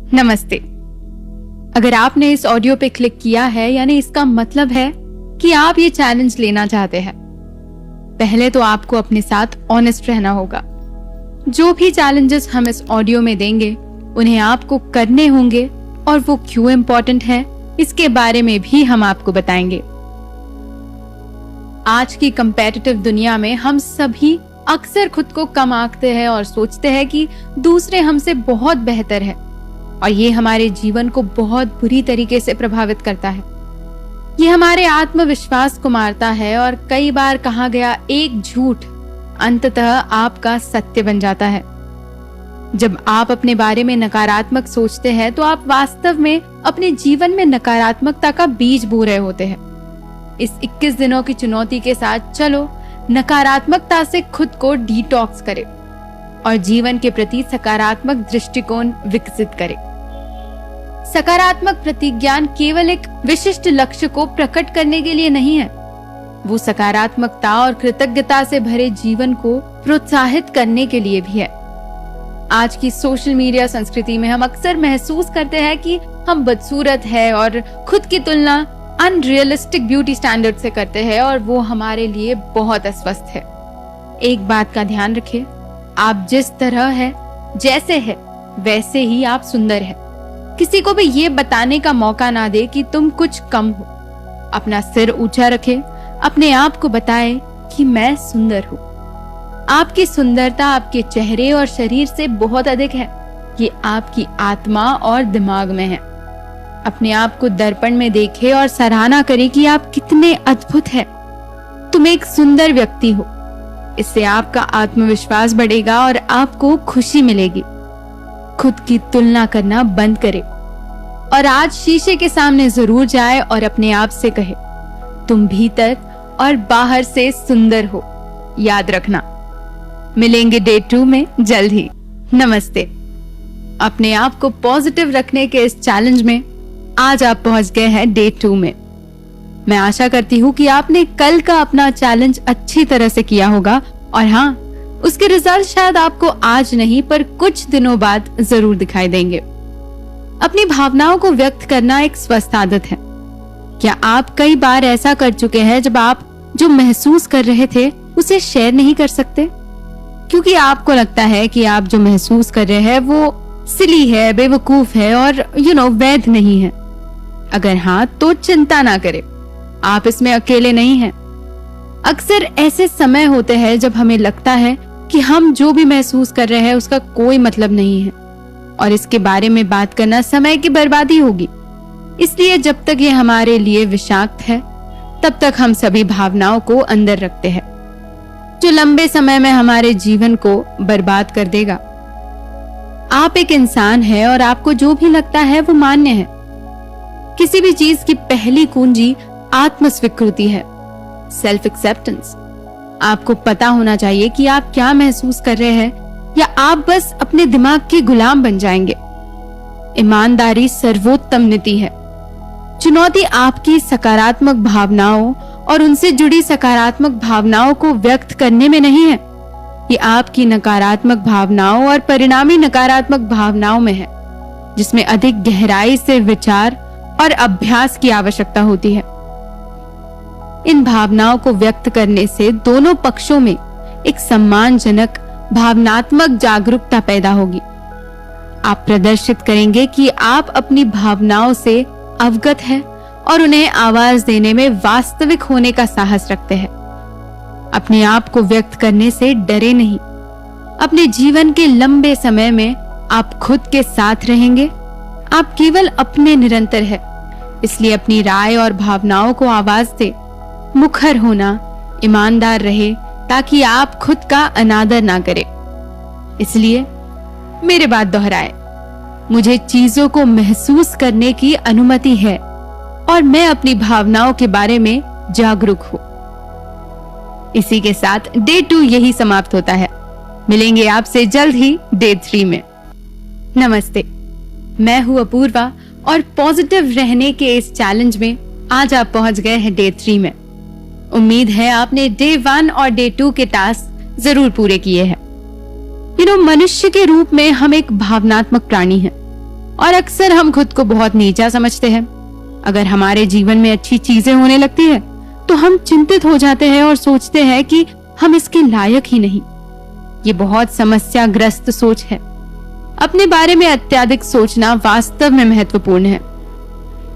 नमस्ते। अगर आपने इस ऑडियो पे क्लिक किया है यानी इसका मतलब है कि आप ये चैलेंज लेना चाहते हैं। पहले तो आपको अपने साथ ऑनेस्ट रहना होगा। जो भी चैलेंजेस हम इस ऑडियो में देंगे उन्हें आपको करने होंगे और वो क्यों इम्पोर्टेंट है इसके बारे में भी हम आपको बताएंगे। आज की कंपेटिटिव दुनिया में हम सभी अक्सर खुद को कम आंकते हैं और सोचते हैं कि दूसरे हमसे बहुत बेहतर है और ये हमारे जीवन को बहुत बुरी तरीके से प्रभावित करता है। ये हमारे आत्मविश्वास को मारता है और कई बार कहा गया एक झूठ अंततः आपका सत्य बन जाता है। जब आप अपने बारे में नकारात्मक सोचते हैं तो आप वास्तव में अपने जीवन में नकारात्मकता का बीज बो रहे होते हैं। इस 21 दिनों की चुनौती के साथ चलो नकारात्मकता से खुद को डिटॉक्स करें और जीवन के प्रति सकारात्मक दृष्टिकोण विकसित करें। सकारात्मक प्रतिज्ञान केवल एक विशिष्ट लक्ष्य को प्रकट करने के लिए नहीं है, वो सकारात्मकता और कृतज्ञता से भरे जीवन को प्रोत्साहित करने के लिए भी है। आज की सोशल मीडिया संस्कृति में हम अक्सर महसूस करते हैं कि हम बदसूरत है और खुद की तुलना अनरियलिस्टिक ब्यूटी स्टैंडर्ड से करते हैं और वो हमारे लिए बहुत अस्वस्थ है। एक बात का ध्यान रखिए, आप जिस तरह है, जैसे है, वैसे ही आप सुंदर है। किसी को भी ये बताने का मौका ना दे कि तुम कुछ कम हो। अपना सिर ऊंचा रखें, अपने आप को बताएं कि मैं सुंदर हूँ। आपकी सुंदरता आपके चेहरे और शरीर से बहुत अधिक है, ये आपकी आत्मा और दिमाग में है। अपने आप को दर्पण में देखें और सराहना करें कि आप कितने अद्भुत हैं। तुम एक सुंदर व्यक्ति हो। इससे आपका आत्मविश्वास बढ़ेगा और आपको खुशी मिलेगी। खुद की तुलना करना बंद करें और आज शीशे के सामने जरूर जाए और अपने आप से कहे, तुम भीतर और बाहर से सुंदर हो। याद रखना। मिलेंगे डे 2 में जल्द ही। नमस्ते। अपने आप को पॉजिटिव रखने के इस चैलेंज में आज आप पहुंच गए हैं डे 2 में। मैं आशा करती हूँ कि आपने कल का अपना चैलेंज अच्छी तरह से किया होगा और हाँ, उसके रिजल्ट शायद आपको आज नहीं पर कुछ दिनों बाद जरूर दिखाई देंगे। अपनी भावनाओं को व्यक्त करना एक स्वस्थ आदत है। क्या आप कई बार ऐसा कर चुके हैं जब आप जो महसूस कर रहे थे उसे शेयर नहीं कर सकते क्योंकि आपको लगता है कि आप जो महसूस कर रहे हैं वो सिली है, बेवकूफ है और वैध नहीं है? अगर हाँ तो चिंता ना करें, आप इसमें अकेले नहीं हैं। अक्सर ऐसे समय होते हैं जब हमें लगता है कि हम जो भी महसूस कर रहे हैं उसका कोई मतलब नहीं है और इसके बारे में बात करना समय की बर्बादी होगी। इसलिए जब तक ये हमारे लिए विषाक्त है तब तक हम सभी भावनाओं को अंदर रखते हैं, जो लंबे समय में हमारे जीवन को बर्बाद कर देगा। आप एक इंसान है और आपको जो भी लगता है वो मान्य है। किसी भी चीज की पहली कुंजी आत्मस्वीकृति है, सेल्फ एक्सेप्टेंस। आपको पता होना चाहिए कि आप क्या महसूस कर रहे हैं या आप बस अपने दिमाग के गुलाम बन जाएंगे। ईमानदारी सर्वोत्तम नीति है। चुनौती आपकी सकारात्मक भावनाओं और उनसे जुड़ी सकारात्मक भावनाओं को व्यक्त करने में नहीं है, ये आपकी नकारात्मक भावनाओं और परिणामी नकारात्मक भावनाओं में है, जिसमें अधिक गहराई से विचार और अभ्यास की आवश्यकता होती है। इन भावनाओं को व्यक्त करने से दोनों पक्षों में एक सम्मानजनक भावनात्मक जागरूकता पैदा होगी। आप प्रदर्शित करेंगे कि आप अपनी भावनाओं से अवगत हैं और उन्हें आवाज देने में वास्तविक होने का साहस रखते हैं। अपने आप को व्यक्त करने से डरे नहीं। अपने जीवन के लंबे समय में आप खुद के साथ रहेंगे। आप केवल अपने निरंतर है, इसलिए अपनी राय और भावनाओं को आवाज दे। मुखर होना, ईमानदार रहे ताकि आप खुद का अनादर ना करें। इसलिए मेरे बात दोहराए, मुझे चीजों को महसूस करने की अनुमति है और मैं अपनी भावनाओं के बारे में जागरूक हूँ। इसी के साथ डे 2 यही समाप्त होता है। मिलेंगे आपसे जल्द ही डे 3 में। नमस्ते, मैं हूँ अपूर्वा और पॉजिटिव रहने के इस चैलेंज में आज आप पहुंच गए हैं डे 3 में। उम्मीद है आपने डे 1 और डे 2 के टास्क जरूर पूरे किए हैं। मनुष्य के रूप में हम एक भावनात्मक प्राणी हैं। और अक्सर हम खुद को बहुत नीचा समझते हैं। अगर हमारे जीवन में अच्छी चीजें होने लगती है तो हम चिंतित हो जाते हैं और सोचते हैं कि हम इसके लायक ही नहीं। ये बहुत समस्याग्रस्त सोच है। अपने बारे में अत्यधिक सोचना वास्तव में महत्वपूर्ण है।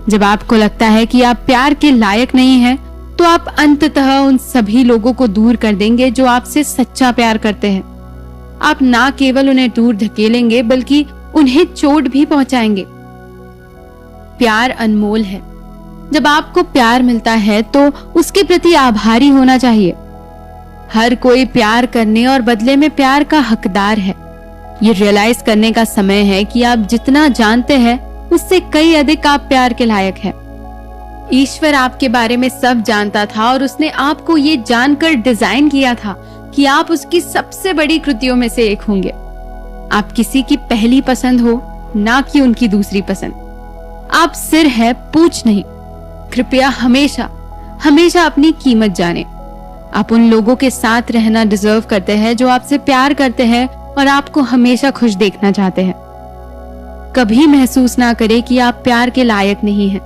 जब आपको लगता है कि आप प्यार के लायक नहीं हैं, तो आप अंततः उन सभी लोगों को दूर कर देंगे जो आपसे सच्चा प्यार करते हैं। आप ना केवल उन्हें दूर धकेलेंगे बल्कि उन्हें चोट भी पहुंचाएंगे। प्यार अनमोल है। जब आपको प्यार मिलता है तो उसके प्रति आभारी होना चाहिए। हर कोई प्यार करने और बदले में प्यार का हकदार है। ये रियलाइज करने का समय है कि आप जितना जानते हैं उससे कई अधिक आप प्यार के लायक हैं। ईश्वर आपके बारे में सब जानता था और उसने आपको ये जानकर डिजाइन किया था कि आप उसकी सबसे बड़ी कृतियों में से एक होंगे। आप किसी की पहली पसंद हो, ना कि उनकी दूसरी पसंद। आप सिर है, पूछ नहीं। कृपया हमेशा हमेशा अपनी कीमत जाने। आप उन लोगों के साथ रहना डिजर्व करते हैं जो आपसे प्यार करते हैं और आपको हमेशा खुश देखना चाहते हैं। कभी महसूस ना करें कि आप प्यार के लायक नहीं हैं,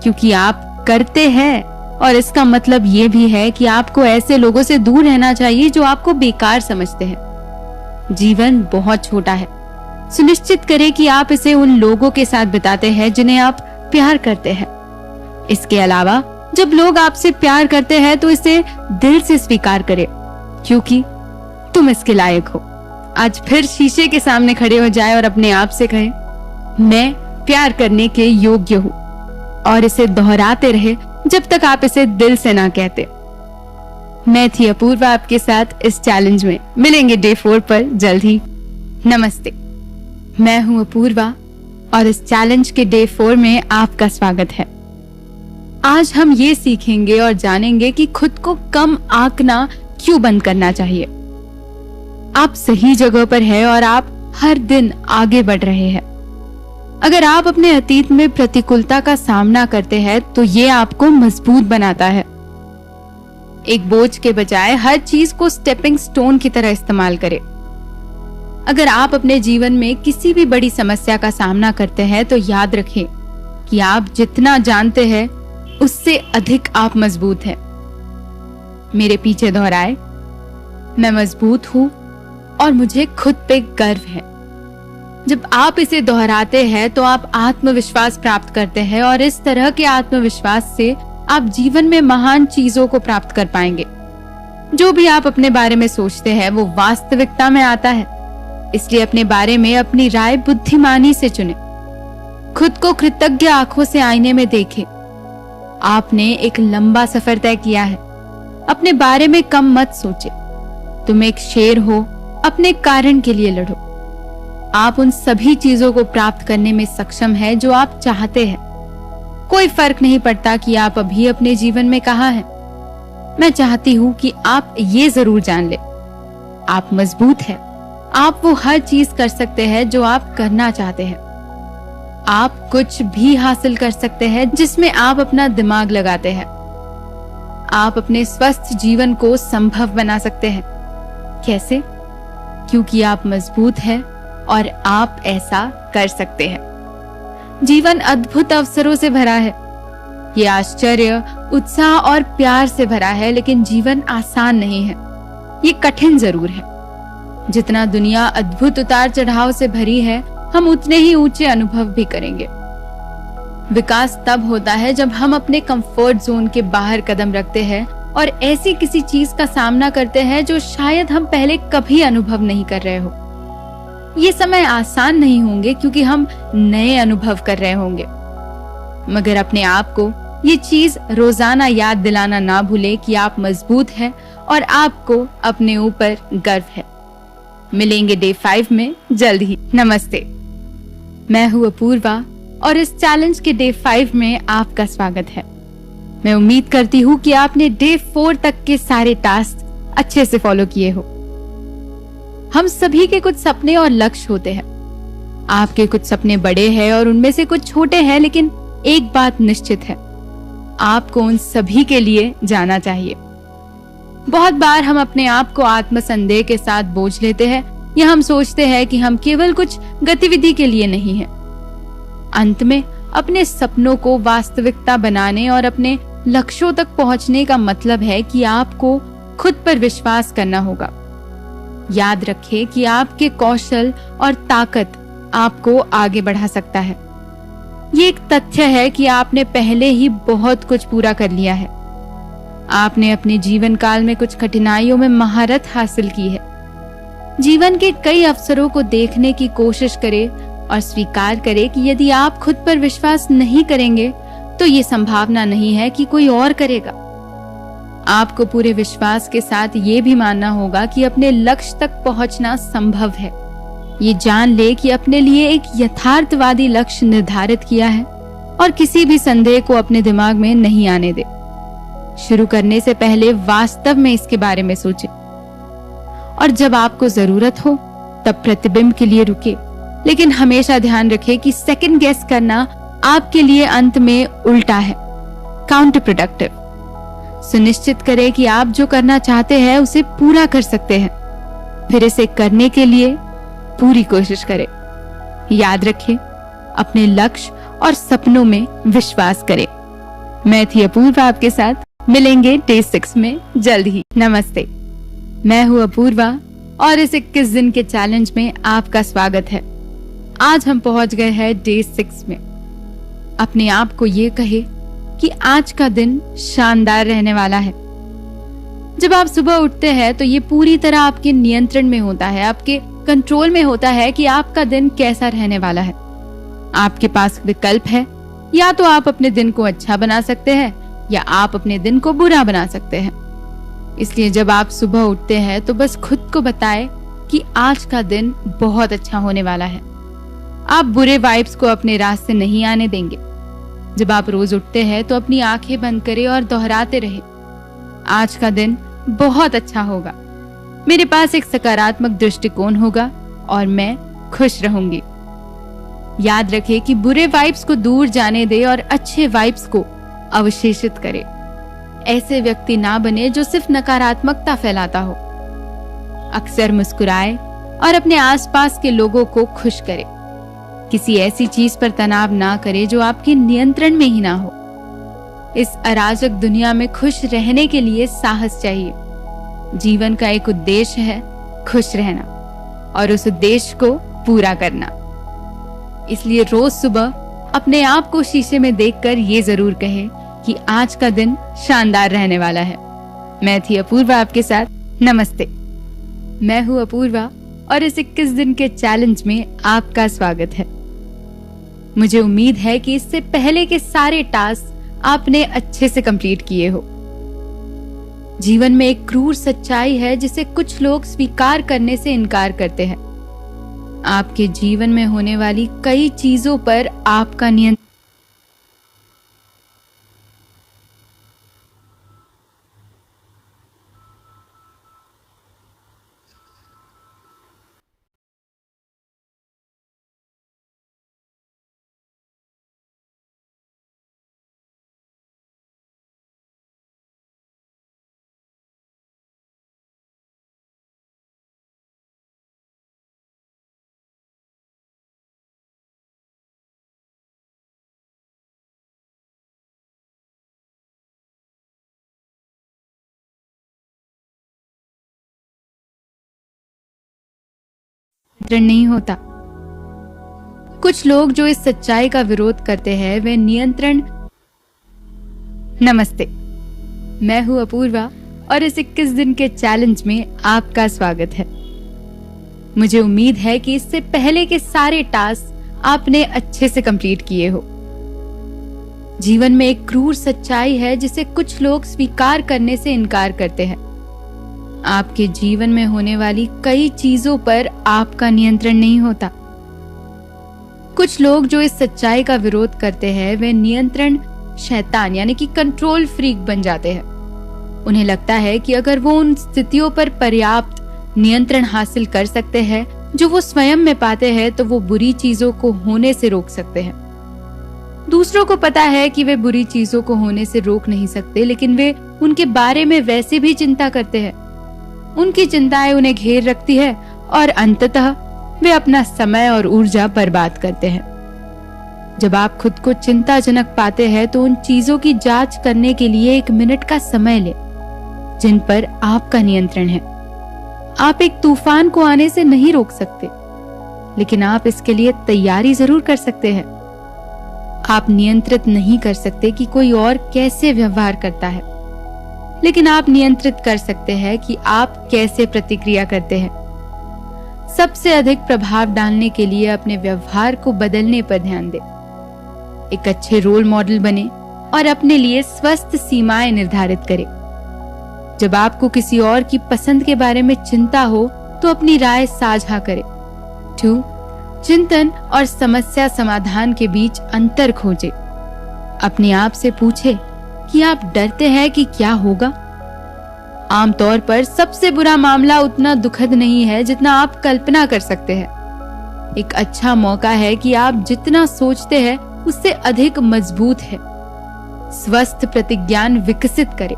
क्योंकि आप करते हैं। और इसका मतलब ये भी है कि आपको ऐसे लोगों से दूर रहना चाहिए जो आपको बेकार समझते हैं। जीवन बहुत छोटा है। सुनिश्चित करें कि आप इसे उन लोगों के साथ बिताते हैं जिन्हें आप प्यार करते हैं। इसके अलावा जब लोग आपसे प्यार करते हैं तो इसे दिल से स्वीकार करें, क्योंकि तुम इसके लायक हो। आज फिर शीशे के सामने खड़े हो जाए और अपने आप से कहें, मैं प्यार करने के योग्य हूँ। और इसे दोहराते रहे जब तक आप इसे दिल से ना कहते। मैं थी अपूर्वा आपके साथ इस चैलेंज में। मिलेंगे डे 4 पर जल्द ही। नमस्ते, मैं हूं अपूर्वा और इस चैलेंज के डे 4 में आपका स्वागत है। आज हम ये सीखेंगे और जानेंगे कि खुद को कम आंकना क्यों बंद करना चाहिए। आप सही जगह पर हैं और आप हर दिन आगे बढ़ रहे हैं। अगर आप अपने अतीत में प्रतिकूलता का सामना करते हैं तो ये आपको मजबूत बनाता है। एक बोझ के बजाय हर चीज को स्टेपिंग स्टोन की तरह इस्तेमाल करें। अगर आप अपने जीवन में किसी भी बड़ी समस्या का सामना करते हैं तो याद रखें कि आप जितना जानते हैं उससे अधिक आप मजबूत हैं। मेरे पीछे दोहराए, मैं मजबूत हूं और मुझे खुद पे गर्व है। जब आप इसे दोहराते हैं तो आप आत्मविश्वास प्राप्त करते हैं और इस तरह के आत्मविश्वास से आप जीवन में महान चीजों को प्राप्त कर पाएंगे। जो भी आप अपने बारे में सोचते हैं वो वास्तविकता में आता है। इसलिए अपने बारे में अपनी राय बुद्धिमानी से चुने। खुद को कृतज्ञ आंखों से आईने में देखें। आपने एक लंबा सफर तय किया है। अपने बारे में कम मत सोचे। तुम एक शेर हो, अपने कारण के लिए लड़ो। आप उन सभी चीजों को प्राप्त करने में सक्षम है जो आप चाहते हैं। कोई फर्क नहीं पड़ता कि आप अभी अपने जीवन में कहाँ हैं। मैं चाहती हूँ कि आप ये जरूर जान ले, आप मजबूत हैं। आप वो हर चीज कर सकते हैं जो आप करना चाहते हैं। आप कुछ भी हासिल कर सकते हैं जिसमें आप अपना दिमाग लगाते हैं। आप अपने स्वस्थ जीवन को संभव बना सकते हैं। कैसे? क्योंकि आप मजबूत हैं और आप ऐसा कर सकते हैं। जीवन अद्भुत अवसरों से भरा है। ये आश्चर्य, उत्साह और प्यार से भरा है, लेकिन जीवन आसान नहीं है। ये कठिन जरूर है। जितना दुनिया अद्भुत उतार चढ़ाव से भरी है, हम उतने ही ऊंचे अनुभव भी करेंगे। विकास तब होता है जब हम अपने कंफर्ट जोन के बाहर कदम रखते हैं और ऐसी किसी चीज का सामना करते हैं जो शायद हम पहले कभी अनुभव नहीं कर रहे हो। ये समय आसान नहीं होंगे क्योंकि हम नए अनुभव कर रहे होंगे, मगर अपने आप को ये चीज रोजाना याद दिलाना ना भूले कि आप मजबूत हैं और आपको अपने ऊपर गर्व है। मिलेंगे डे 5 में जल्द ही। नमस्ते, मैं हूँ अपूर्वा और इस चैलेंज के डे 5 में आपका स्वागत है। मैं उम्मीद करती हूँ कि आपने डे 4 तक के सारे टास्क अच्छे से फॉलो किए हो। हम सभी के कुछ सपने और लक्ष्य होते हैं। आपके कुछ सपने बड़े हैं और उनमें से कुछ छोटे हैं, लेकिन एक बात निश्चित है, आपको उन सभी के लिए जाना चाहिए। बहुत बार हम अपने आप को आत्मसंदेह के साथ बोझ लेते हैं या हम सोचते हैं कि हम केवल कुछ गतिविधि के लिए नहीं हैं। अंत में अपने सपनों को वास्तविकता बनाने और अपने लक्ष्यों तक पहुंचने का मतलब है कि आपको खुद पर विश्वास करना होगा। याद रखें कि आपके कौशल और ताकत आपको आगे बढ़ा सकता है। ये एक तथ्य है कि आपने पहले ही बहुत कुछ पूरा कर लिया है। आपने अपने जीवन काल में कुछ कठिनाइयों में महारत हासिल की है। जीवन के कई अवसरों को देखने की कोशिश करें और स्वीकार करें कि यदि आप खुद पर विश्वास नहीं करेंगे तो ये संभावना नहीं है कि कोई और करेगा। आपको पूरे विश्वास के साथ ये भी मानना होगा कि अपने लक्ष्य तक पहुंचना संभव है। ये जान ले कि अपने लिए एक यथार्थवादी लक्ष्य निर्धारित किया है और किसी भी संदेह को अपने दिमाग में नहीं आने दे। शुरू करने से पहले वास्तव में इसके बारे में सोचें और जब आपको जरूरत हो तब प्रतिबिंब के लिए रुके, लेकिन हमेशा ध्यान रखें कि सेकंड गेस करना आपके लिए अंत में उल्टा है, काउंटर प्रोडक्टिव। सुनिश्चित करें कि आप जो करना चाहते हैं उसे पूरा कर सकते हैं, फिर इसे करने के लिए पूरी कोशिश करें। याद रखें, अपने लक्ष्य और सपनों में विश्वास करें। मैं थी अपूर्वा, आपके साथ मिलेंगे डे 6 में जल्द ही। नमस्ते, मैं हूँ अपूर्वा और इस 21 दिन के चैलेंज में आपका स्वागत है। आज हम पहुंच गए हैं डे 6 में। अपने आप को ये कहे कि आज का दिन शानदार रहने वाला है। जब आप सुबह उठते हैं तो ये पूरी तरह आपके नियंत्रण में होता है, आपके कंट्रोल में होता है कि आपका दिन कैसा रहने वाला है। आपके पास विकल्प है, या तो आप अपने दिन को अच्छा बना सकते हैं या आप अपने दिन को बुरा बना सकते हैं। इसलिए जब आप सुबह उठते हैं तो बस खुद को बताएं कि आज का दिन बहुत अच्छा होने वाला है। आप बुरे वाइब्स को अपने रास्ते नहीं आने देंगे। जब आप रोज उठते हैं तो अपनी आंखें बंद करें और दोहराते रहें, आज का दिन बहुत अच्छा होगा, मेरे पास एक सकारात्मक दृष्टिकोण होगा और मैं खुश रहूंगी। याद रखें कि बुरे वाइब्स को दूर जाने दें और अच्छे वाइब्स को अवशेषित करें। ऐसे व्यक्ति ना बने जो सिर्फ नकारात्मकता फैलाता हो। अक्सर मुस्कुराए और अपने आसपास के लोगों को खुश करें। किसी ऐसी चीज पर तनाव ना करें जो आपके नियंत्रण में ही ना हो। इस अराजक दुनिया में खुश रहने के लिए साहस चाहिए। जीवन का एक उद्देश्य है खुश रहना और उस उद्देश्य को पूरा करना। इसलिए रोज सुबह अपने आप को शीशे में देखकर ये जरूर कहें कि आज का दिन शानदार रहने वाला है। मैं थी अपूर्वा, आपके साथ। नमस्ते, मैं हूँ अपूर्वा और इस 21 दिन के चैलेंज में आपका स्वागत है। मुझे उम्मीद है कि इससे पहले के सारे टास्क आपने अच्छे से कंप्लीट किए हो। जीवन में एक क्रूर सच्चाई है जिसे कुछ लोग स्वीकार करने से इनकार करते हैं। आपके जीवन में होने वाली कई चीजों पर आपका नियंत्रण नहीं होता। कुछ लोग जो इस सच्चाई का विरोध करते हैं वे नियंत्रण। नमस्ते, मैं हूँ अपूर्वा और इस 21 दिन के चैलेंज में आपका स्वागत है। मुझे उम्मीद है कि इससे पहले के सारे टास्क आपने अच्छे से कंप्लीट किए हो। जीवन में एक क्रूर सच्चाई है जिसे कुछ लोग स्वीकार करने से इनकार करते हैं। आपके जीवन में होने वाली कई चीजों पर आपका नियंत्रण नहीं होता। कुछ लोग जो इस सच्चाई का विरोध करते हैं वे नियंत्रण शैतान यानी कि कंट्रोल फ्रीक बन जाते हैं। उन्हें लगता है कि अगर वो उन स्थितियों पर पर्याप्त नियंत्रण हासिल कर सकते हैं जो वो स्वयं में पाते हैं तो वो बुरी चीजों को होने से रोक सकते हैं। दूसरों को पता है कि वे बुरी चीजों को होने से रोक नहीं सकते, लेकिन वे उनके बारे में वैसे भी चिंता करते हैं। उनकी चिंताएं उन्हें घेर रखती है और अंततः वे अपना समय और ऊर्जा बर्बाद करते हैं। जब आप खुद को चिंताजनक पाते हैं तो उन चीजों की जांच करने के लिए 1 मिनट का समय लें जिन पर आपका नियंत्रण है। आप एक तूफान को आने से नहीं रोक सकते, लेकिन आप इसके लिए तैयारी जरूर कर सकते हैं। आप नियंत्रित नहीं कर सकते कि कोई और कैसे व्यवहार करता है, लेकिन आप नियंत्रित कर सकते हैं कि आप कैसे प्रतिक्रिया करते हैं। सबसे अधिक प्रभाव डालने के लिए अपने व्यवहार को बदलने पर ध्यान दें। एक अच्छे रोल मॉडल बने और अपने लिए स्वस्थ सीमाएं निर्धारित करें। जब आपको किसी और की पसंद के बारे में चिंता हो तो अपनी राय साझा करें। 2. चिंतन और समस्या समाधान के बीच अंतर खोजें। अपने आप से पूछें कि आप डरते हैं कि क्या होगा। आमतौर पर सबसे बुरा मामला उतना दुखद नहीं है जितना आप कल्पना कर सकते हैं। एक अच्छा मौका है कि आप जितना सोचते हैं उससे अधिक मजबूत है। स्वस्थ प्रतिज्ञान विकसित करें।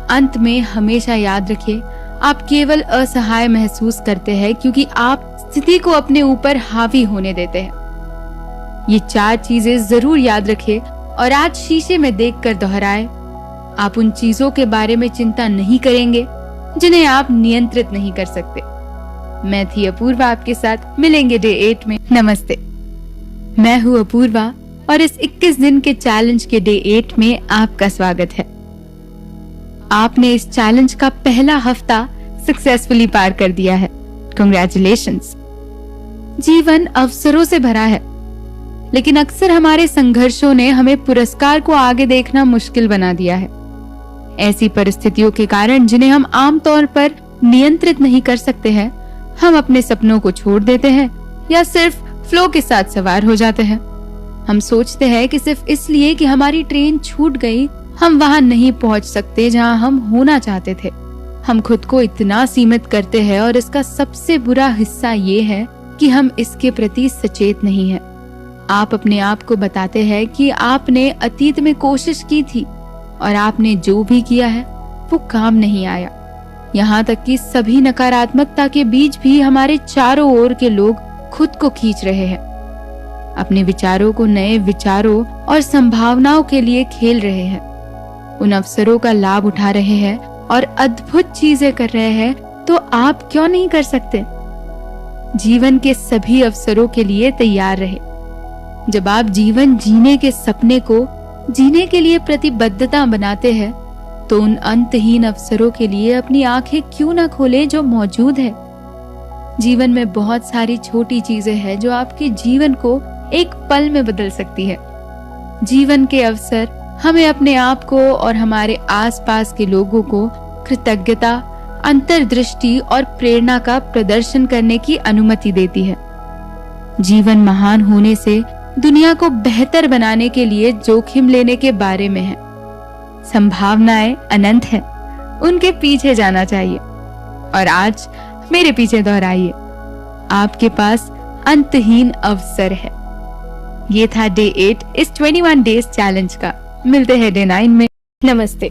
अंत में हमेशा याद रखें, आप केवल असहाय महसूस करते हैं क्योंकि आप स्थिति को अपने ऊपर हावी होने देते हैं। ये 4 चीजें जरूर याद रखें और आज शीशे में देखकर दोहराएं। आप उन चीजों के बारे में चिंता नहीं करेंगे जिन्हें आप नियंत्रित नहीं कर सकते। मैं थी अपूर्वा, आपके साथ मिलेंगे डे 8 में। नमस्ते, मैं हूँ अपूर्वा और इस 21 दिन के चैलेंज के डे 8 में आपका स्वागत है। आपने इस चैलेंज का पहला हफ्ता सक्सेसफुली पार कर दिया है। कांग्रेचुलेशंस। जीवन अवसरों से भरा है, लेकिन अक्सर हमारे संघर्षों ने हमें पुरस्कार को आगे देखना मुश्किल बना दिया है। ऐसी परिस्थितियों के कारण जिन्हें हम आमतौर पर नियंत्रित नहीं कर सकते हैं, हम अपने सपनों को छोड़ देते हैं या सिर्फ फ्लो के साथ सवार हो जाते हैं। हम सोचते हैं कि सिर्फ इसलिए कि हमारी ट्रेन छूट गई, हम वहां नहीं पहुंच सकते जहां हम होना चाहते थे। हम खुद को इतना सीमित करते हैं और इसका सबसे बुरा हिस्सा ये है कि हम इसके प्रति सचेत नहीं हैं। आप अपने आप को बताते हैं कि आपने अतीत में कोशिश की थी और आपने जो भी किया है वो काम नहीं आया। यहाँ तक कि सभी नकारात्मकता के बीच भी हमारे चारों ओर के लोग खुद को खींच रहे हैं, अपने विचारों को नए विचारों और संभावनाओं के लिए खेल रहे हैं, उन अवसरों का लाभ उठा रहे हैं और अद्भुत चीजें कर रहे हैं। तो आप क्यों नहीं कर सकते? जीवन के सभी अवसरों के लिए तैयार रहे। जब आप जीवन जीने के सपने को जीने के लिए प्रतिबद्धता बनाते हैं तो उन अंतहीन अवसरों के लिए अपनी आंखें क्यों ना खोलें जो मौजूद है। जीवन में बहुत सारी छोटी चीजें हैं जो आपके जीवन को एक पल में बदल सकती है। जीवन के अवसर हमें अपने आप को और हमारे आसपास के लोगों को कृतज्ञता, अंतर्दृष्टि और प्रेरणा का प्रदर्शन करने की अनुमति देती है। जीवन महान होने से दुनिया को बेहतर बनाने के लिए जोखिम लेने के बारे में है। संभावनाएं अनंत हैं, उनके पीछे जाना चाहिए। और आज मेरे पीछे दोहराइए, आपके पास अंतहीन अवसर है। ये था डे 8 इस 21 डेज चैलेंज का। मिलते हैं डे 9 में। नमस्ते,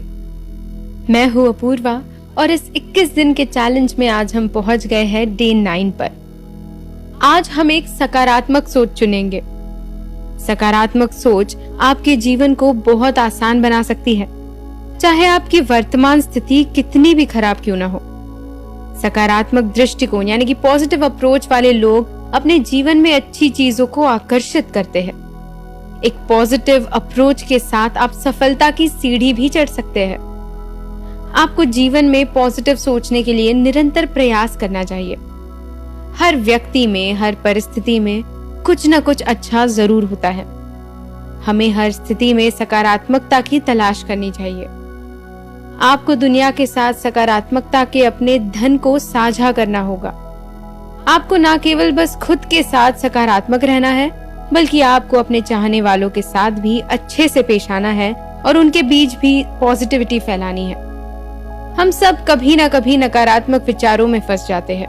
मैं हूँ अपूर्वा और इस 21 दिन के चैलेंज में आज हम पहुंच गए हैं डे 9 पर। आज हम एक सकारात्मक सोच चुनेंगे। सकारात्मक सोच आपके जीवन को बहुत आसान बना सकती है, चाहे आपकी वर्तमान स्थिति कितनी भी खराब क्यों ना हो। सकारात्मक दृष्टिकोण यानी कि पॉजिटिव अप्रोच वाले लोग अपने जीवन में अच्छी चीजों को आकर्षित करते हैं। एक पॉजिटिव अप्रोच के साथ आप सफलता की सीढ़ी भी चढ़ सकते हैं। आपको जीवन में पॉजिटिव सोचने के लिए निरंतर प्रयास करना चाहिए। हर व्यक्ति में, हर परिस्थिति में कुछ न कुछ अच्छा जरूर होता है। हमें हर स्थिति में सकारात्मकता की तलाश करनी चाहिए। आपको दुनिया के साथ सकारात्मकता के अपने धन को साझा करना होगा। आपको न केवल बस खुद के साथ सकारात्मक रहना है, बल्कि आपको अपने चाहने वालों के साथ भी अच्छे से पेश आना है और उनके बीच भी पॉजिटिविटी फैलानी है। हम सब कभी न कभी नकारात्मक विचारों में फंस जाते हैं,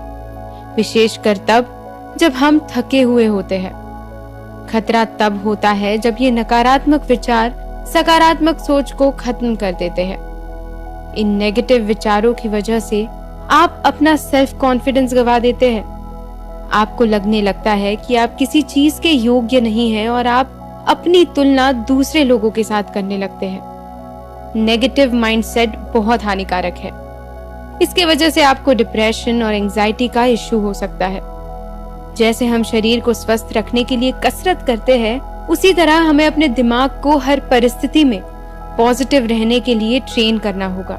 विशेषकर तब जब हम थके हुए होते हैं। खतरा तब होता है जब ये नकारात्मक विचार सकारात्मक सोच को खत्म कर देते हैं। इन नेगेटिव विचारों की वजह से आप अपना सेल्फ कॉन्फिडेंस गवा देते हैं। आपको लगने लगता है कि आप किसी चीज के योग्य नहीं हैं और आप अपनी तुलना दूसरे लोगों के साथ करने लगते हैं। नेगेटिव माइंडसेट बहुत हानिकारक है। इसके वजह से आपको डिप्रेशन और एंजाइटी का इश्यू हो सकता है। जैसे हम शरीर को स्वस्थ रखने के लिए कसरत करते हैं, उसी तरह हमें अपने दिमाग को हर परिस्थिति में पॉजिटिव रहने के लिए ट्रेन करना होगा।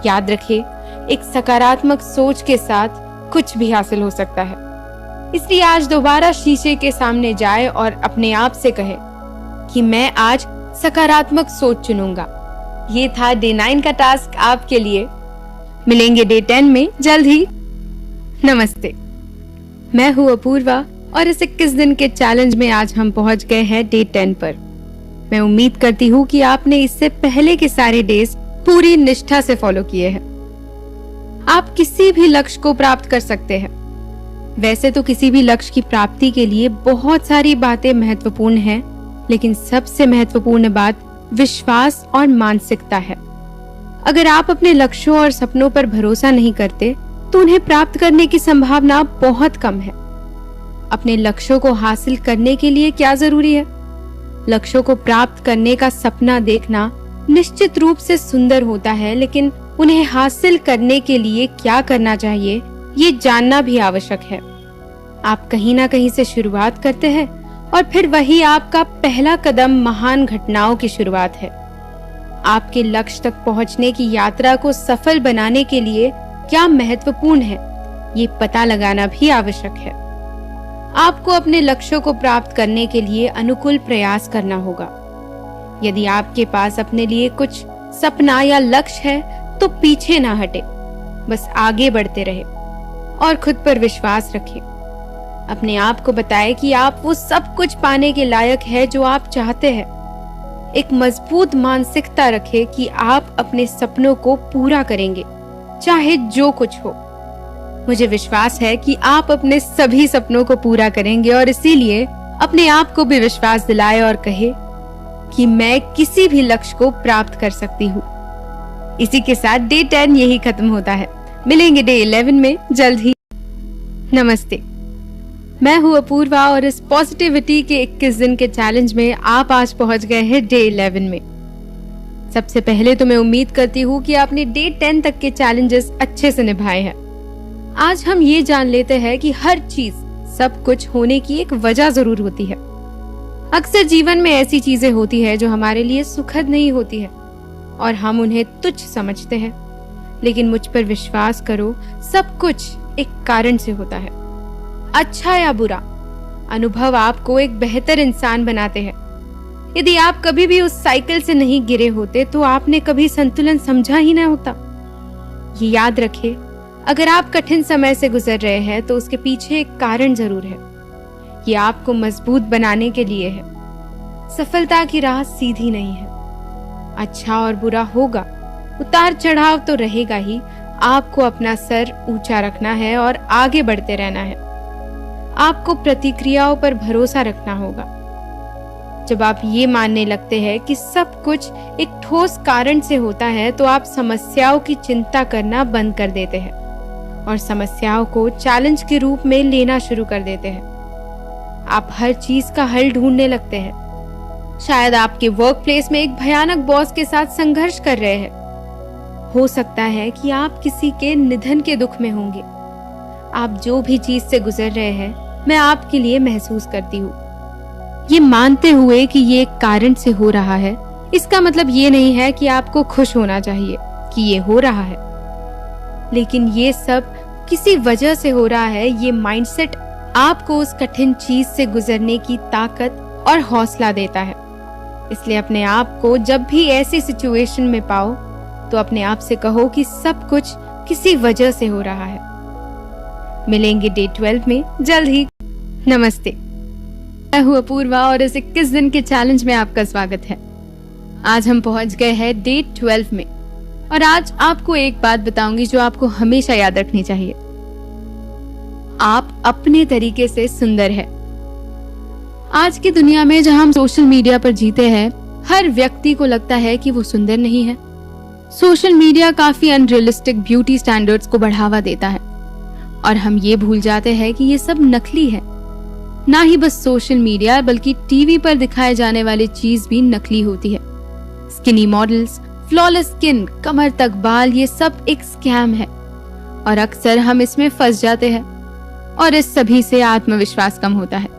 याद रखिए, एक सकारात्मक सोच के साथ कुछ भी हासिल हो सकता है। इसलिए आज दोबारा शीशे के सामने जाए और अपने आप से कहे कि मैं आज सकारात्मक सोच चुनूंगा। ये था डे 9 का टास्क आपके लिए। मिलेंगे डे 10 में जल्द ही। नमस्ते, मैं हूँ अपूर्वा और इस 21 दिन के चैलेंज में आज हम पहुंच गए हैं डे 10 पर। मैं उम्मीद करती हूँ कि आपने इससे पहले के सारे डेज पूरी निष्ठा से फॉलो किए हैं। आप किसी भी लक्ष्य को प्राप्त कर सकते हैं। वैसे तो किसी भी लक्ष्य की प्राप्ति के लिए बहुत सारी बातें महत्वपूर्ण हैं, लेकिन सबसे महत्वपूर्ण बात विश्वास और मानसिकता है। अगर आप अपने लक्ष्यों और सपनों पर भरोसा नहीं करते, तो उन्हें प्राप्त करने की संभावना बहुत कम है। अपने लक्ष्यों को हासिल करने के लिए क्या जरूरी है? लक्ष्यों को प्राप्त करने का सपना देखना निश्चित रूप से सुंदर होता है, लेकिन उन्हें हासिल करने के लिए क्या करना चाहिए, ये जानना भी आवश्यक है। आप कहीं ना कहीं से शुरुआत करते हैं और फिर वही आपका पहला कदम महान घटनाओं की शुरुआत है। आपके लक्ष्य तक पहुंचने की यात्रा को सफल बनाने के लिए क्या महत्वपूर्ण है, ये पता लगाना भी आवश्यक है। आपको अपने लक्ष्यों को प्राप्त करने के लिए अनुकूल प्रयास करना होगा। यदि आपके पास अपने लिए कुछ सपना या लक्ष्य है, तो पीछे ना हटे, बस आगे बढ़ते रहे और खुद पर विश्वास रखें। अपने आप को बताएं कि आप वो सब कुछ पाने के लायक है जो आप चाहते हैं। एक मजबूत मानसिकता रखें कि आप अपने सपनों को पूरा करेंगे, चाहे जो कुछ हो। मुझे विश्वास है कि आप अपने सभी सपनों को पूरा करेंगे और इसीलिए अपने आप को भी विश्वास दिलाए और कहे कि मैं किसी भी लक्ष्य को प्राप्त कर सकती हूँ। इसी के साथ डे 10 यही खत्म होता है। मिलेंगे डे 11 में जल्द ही। नमस्ते, मैं हूँ अपूर्वा और इस पॉजिटिविटी के 21 दिन के चैलेंज में आप आज पहुंच गए हैं डे 11 में। सबसे पहले तो मैं उम्मीद करती हूँ कि आपने डे 10 तक के चैलेंजेस अच्छे से निभाए हैं। आज हम ये जान लेते हैं कि हर चीज, सब कुछ होने की एक वजह जरूर होती है। अक्सर जीवन में ऐसी चीजें होती है जो हमारे लिए सुखद नहीं होती है और हम उन्हें तुच्छ समझते हैं, लेकिन मुझ पर विश्वास करो, सब कुछ एक कारण से होता है। अच्छा या बुरा, अनुभव आपको एक बेहतर इंसान बनाते हैं। यदि आप कभी भी उस साइकिल से नहीं गिरे होते, तो आपने कभी संतुलन समझा ही ना होता। ये याद रखें, अगर आप कठिन समय से गुजर रहे हैं, तो उसके पीछे एक कारण जरूर है। ये आपको मजबूत बनाने के लिए है। सफलता की राह सीधी नहीं है। अच्छा और बुरा होगा, उतार चढ़ाव तो रहेगा ही। आपको अपना सर ऊंचा रखना है और आगे बढ़ते रहना है। आपको प्रतिक्रियाओं पर भरोसा रखना होगा। जब आप ये मानने लगते हैं कि सब कुछ एक ठोस कारण से होता है, तो आप समस्याओं की चिंता करना बंद कर देते हैं और समस्याओं को चैलेंज के रूप में लेना शुरू कर देते हैं। आप हर चीज का हल ढूंढने लगते हैं। शायद आपके वर्क प्लेस में एक भयानक बॉस के साथ संघर्ष कर रहे हैं। हो सकता है कि आप किसी के निधन के दुख में होंगे। आप जो भी चीज से गुजर रहे हैं, मैं आपके लिए महसूस करती हूँ। ये मानते हुए कि ये एक कारण से हो रहा है, इसका मतलब ये नहीं है कि आपको खुश होना चाहिए कि ये हो रहा है, लेकिन ये सब किसी वजह से हो रहा है। ये माइंडसेट आपको उस कठिन चीज से गुजरने की ताकत और हौसला देता है। इसलिए अपने आप को जब भी ऐसी सिचुएशन में पाओ, तो अपने आप से कहो कि सब कुछ किसी वजह से हो रहा है। मिलेंगे डे 12 में जल्द ही। नमस्ते, मैं हूँ अपूर्वा और इस 21 दिन के चैलेंज में आपका स्वागत है। आज हम पहुंच गए हैं डे 12 में और आज आपको एक बात बताऊंगी जो आपको हमेशा याद रखनी चाहिए। आप अपने तरीके से सुंदर है। आज की दुनिया में जहां हम सोशल मीडिया पर जीते हैं, हर व्यक्ति को लगता है कि वो सुंदर नहीं है। सोशल मीडिया काफी अनरियलिस्टिक ब्यूटी स्टैंडर्ड्स को बढ़ावा देता है और हम ये भूल जाते हैं कि ये सब नकली है। ना ही बस सोशल मीडिया बल्कि टीवी पर दिखाए जाने वाली चीज भी नकली होती है। स्किनी मॉडल्स, फ्लॉलेस स्किन, कमर तक बाल, ये सब एक स्कैम है और अक्सर हम इसमें फंस जाते हैं और इस सभी से आत्मविश्वास कम होता है।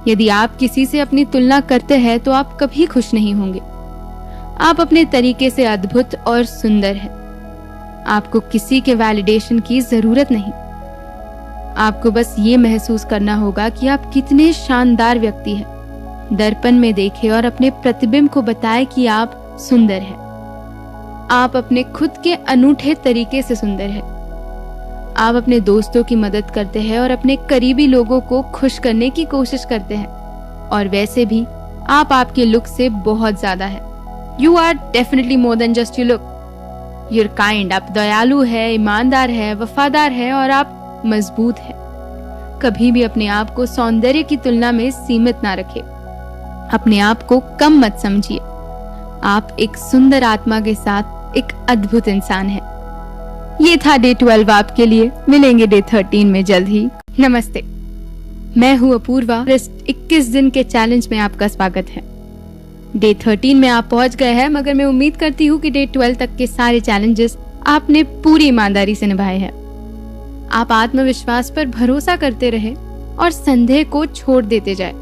यदि आप किसी से अपनी तुलना करते हैं तो आप कभी खुश नहीं होंगे। आप अपने तरीके से अद्भुत और सुंदर हैं। आपको किसी के वैलिडेशन की जरूरत नहीं। आपको बस ये महसूस करना होगा कि आप कितने शानदार व्यक्ति हैं। दर्पण में देखें और अपने प्रतिबिंब को बताएं कि आप सुंदर हैं। आप अपने खुद के अनूठे तरीके से सुंदर हैं। आप अपने दोस्तों की मदद करते हैं और अपने करीबी लोगों को खुश करने की कोशिश करते हैं और वैसे भी आप आपके लुक से बहुत ज्यादा है। You are definitely more than just you look. Your kind, आप दयालु है, ईमानदार है, वफादार है और आप मजबूत है। कभी भी अपने आप को सौंदर्य की तुलना में सीमित ना रखें। अपने आप को कम मत समझिए। आप एक सुंदर आत्मा के साथ एक अद्भुत इंसान हैं। ये था डे 12 आपके लिए। मिलेंगे डे 13 में जल्द ही। नमस्ते, मैं हूँ अपूर्वा। 21 दिन के चैलेंज में आपका स्वागत है। डे 13 में आप पहुंच गए हैं, मगर मैं उम्मीद करती हूँ कि डे 12 तक के सारे चैलेंजेस आपने पूरी ईमानदारी से निभाए हैं। आप आत्मविश्वास पर भरोसा करते रहे और संदेह को छोड़ देते जाए।